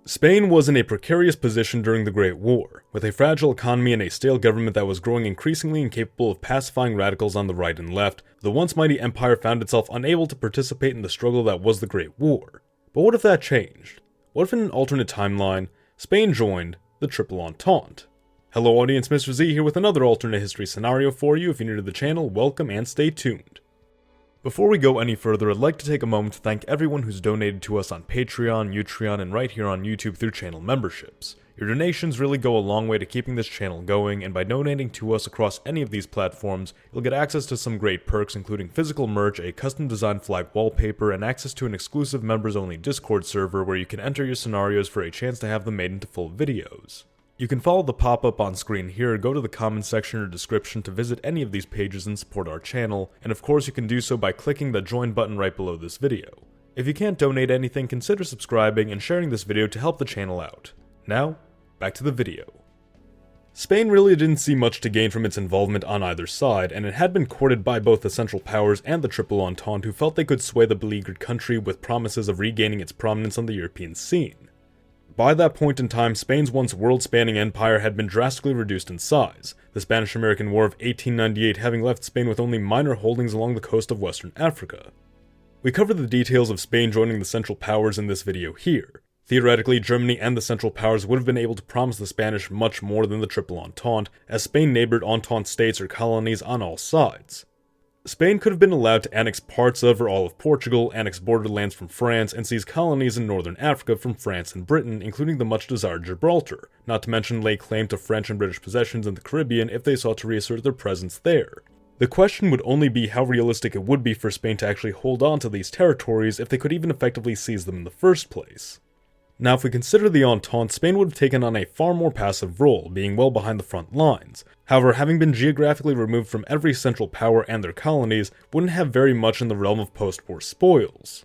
Spain was in a precarious position during the Great War, with a fragile economy and a stale government that was growing increasingly incapable of pacifying radicals on the right and left. The once mighty empire found itself unable to participate in the struggle that was the Great War. But what if that changed? What if in an alternate timeline, Spain joined the Triple Entente? Hello audience, Mr. Z here with another alternate history scenario for you. If you're new to the channel, welcome and stay tuned. Before we go any further, I'd like to take a moment to thank everyone who's donated to us on Patreon, Utreon, and right here on YouTube through channel memberships. Your donations really go a long way to keeping this channel going, and by donating to us across any of these platforms, you'll get access to some great perks including physical merch, a custom designed flag wallpaper, and access to an exclusive members-only Discord server where you can enter your scenarios for a chance to have them made into full videos. You can follow the pop-up on screen here, go to the comments section or description to visit any of these pages and support our channel, and of course you can do so by clicking the join button right below this video. If you can't donate anything, consider subscribing and sharing this video to help the channel out. Now, back to the video. Spain really didn't see much to gain from its involvement on either side, and it had been courted by both the Central Powers and the Triple Entente who felt they could sway the beleaguered country with promises of regaining its prominence on the European scene. By that point in time, Spain's once world-spanning empire had been drastically reduced in size, the Spanish-American War of 1898 having left Spain with only minor holdings along the coast of Western Africa. We cover the details of Spain joining the Central Powers in this video here. Theoretically, Germany and the Central Powers would have been able to promise the Spanish much more than the Triple Entente, as Spain neighbored Entente states or colonies on all sides. Spain could have been allowed to annex parts of or all of Portugal, annex borderlands from France, and seize colonies in northern Africa from France and Britain, including the much-desired Gibraltar, not to mention lay claim to French and British possessions in the Caribbean if they sought to reassert their presence there. The question would only be how realistic it would be for Spain to actually hold on to these territories if they could even effectively seize them in the first place. Now, if we consider the Entente, Spain would have taken on a far more passive role, being well behind the front lines. However, having been geographically removed from every Central Power and their colonies, wouldn't have very much in the realm of post-war spoils.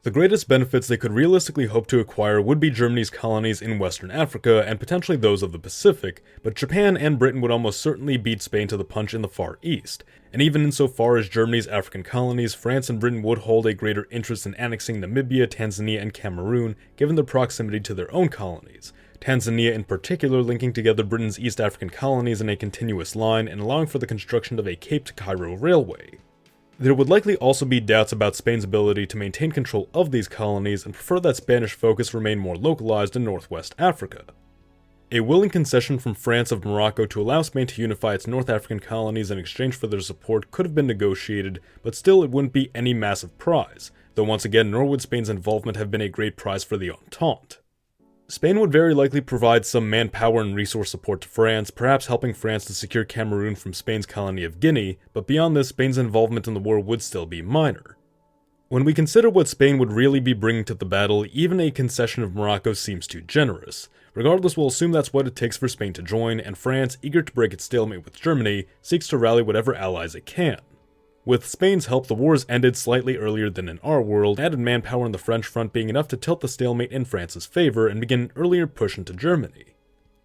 The greatest benefits they could realistically hope to acquire would be Germany's colonies in Western Africa and potentially those of the Pacific, but Japan and Britain would almost certainly beat Spain to the punch in the Far East, and even insofar as Germany's African colonies, France and Britain would hold a greater interest in annexing Namibia, Tanzania, and Cameroon, given their proximity to their own colonies. Tanzania in particular linking together Britain's East African colonies in a continuous line and allowing for the construction of a Cape to Cairo railway. There would likely also be doubts about Spain's ability to maintain control of these colonies and prefer that Spanish focus remain more localized in northwest Africa. A willing concession from France of Morocco to allow Spain to unify its North African colonies in exchange for their support could have been negotiated, but still it wouldn't be any massive prize, though once again nor would Spain's involvement have been a great prize for the Entente. Spain would very likely provide some manpower and resource support to France, perhaps helping France to secure Cameroon from Spain's colony of Guinea, but beyond this, Spain's involvement in the war would still be minor. When we consider what Spain would really be bringing to the battle, even a concession of Morocco seems too generous. Regardless, we'll assume that's what it takes for Spain to join, and France, eager to break its stalemate with Germany, seeks to rally whatever allies it can. With Spain's help, the wars ended slightly earlier than in our world, added manpower on the French front being enough to tilt the stalemate in France's favor and begin an earlier push into Germany.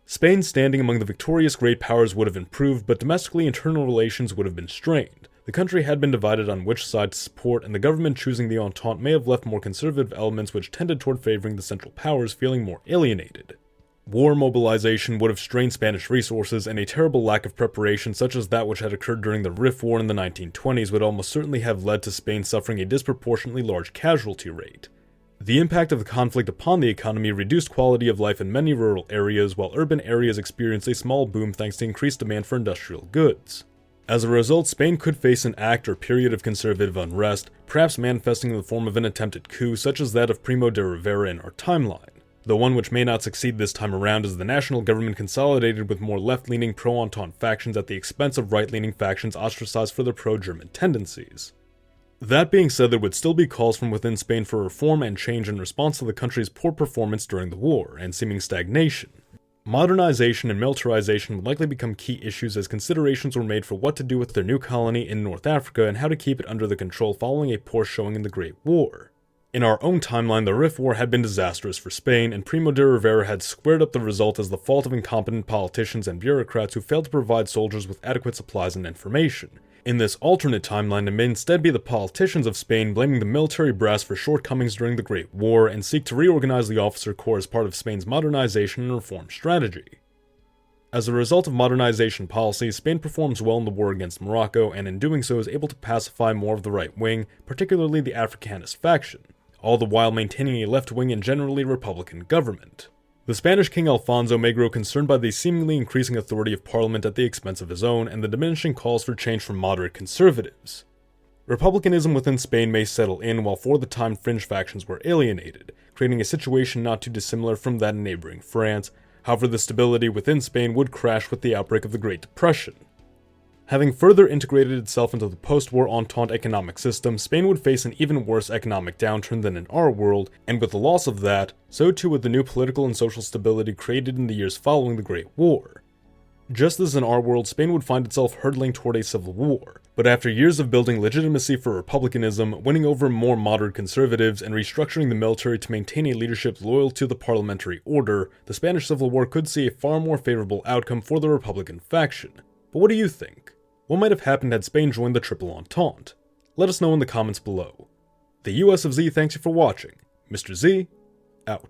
Spain's standing among the victorious great powers would have improved, but domestically internal relations would have been strained. The country had been divided on which side to support, and the government choosing the Entente may have left more conservative elements which tended toward favoring the Central Powers feeling more alienated. War mobilization would have strained Spanish resources, and a terrible lack of preparation such as that which had occurred during the Rif War in the 1920s would almost certainly have led to Spain suffering a disproportionately large casualty rate. The impact of the conflict upon the economy reduced quality of life in many rural areas, while urban areas experienced a small boom thanks to increased demand for industrial goods. As a result, Spain could face an act or period of conservative unrest, perhaps manifesting in the form of an attempted coup such as that of Primo de Rivera in our timeline. The one which may not succeed this time around is the national government consolidated with more left-leaning pro-Entente factions at the expense of right-leaning factions ostracized for their pro-German tendencies. That being said, there would still be calls from within Spain for reform and change in response to the country's poor performance during the war and seeming stagnation. Modernization and militarization would likely become key issues as considerations were made for what to do with their new colony in North Africa and how to keep it under the control following a poor showing in the Great War. In our own timeline, the Rif War had been disastrous for Spain, and Primo de Rivera had squared up the result as the fault of incompetent politicians and bureaucrats who failed to provide soldiers with adequate supplies and information. In this alternate timeline, it may instead be the politicians of Spain blaming the military brass for shortcomings during the Great War and seek to reorganize the officer corps as part of Spain's modernization and reform strategy. As a result of modernization policy, Spain performs well in the war against Morocco, and in doing so is able to pacify more of the right wing, particularly the Africanist faction, all the while maintaining a left-wing and generally Republican government. The Spanish King Alfonso may grow concerned by the seemingly increasing authority of Parliament at the expense of his own and the diminishing calls for change from moderate conservatives. Republicanism within Spain may settle in, while for the time fringe factions were alienated, creating a situation not too dissimilar from that in neighboring France. However, the stability within Spain would crash with the outbreak of the Great Depression. Having further integrated itself into the post-war Entente economic system, Spain would face an even worse economic downturn than in our world, and with the loss of that, so too would the new political and social stability created in the years following the Great War. Just as in our world, Spain would find itself hurtling toward a civil war, but after years of building legitimacy for republicanism, winning over more moderate conservatives, and restructuring the military to maintain a leadership loyal to the parliamentary order, the Spanish Civil War could see a far more favorable outcome for the Republican faction. But what do you think? What might have happened had Spain joined the Triple Entente? Let us know in the comments below. The US of Z thanks you for watching. Mr. Z, out.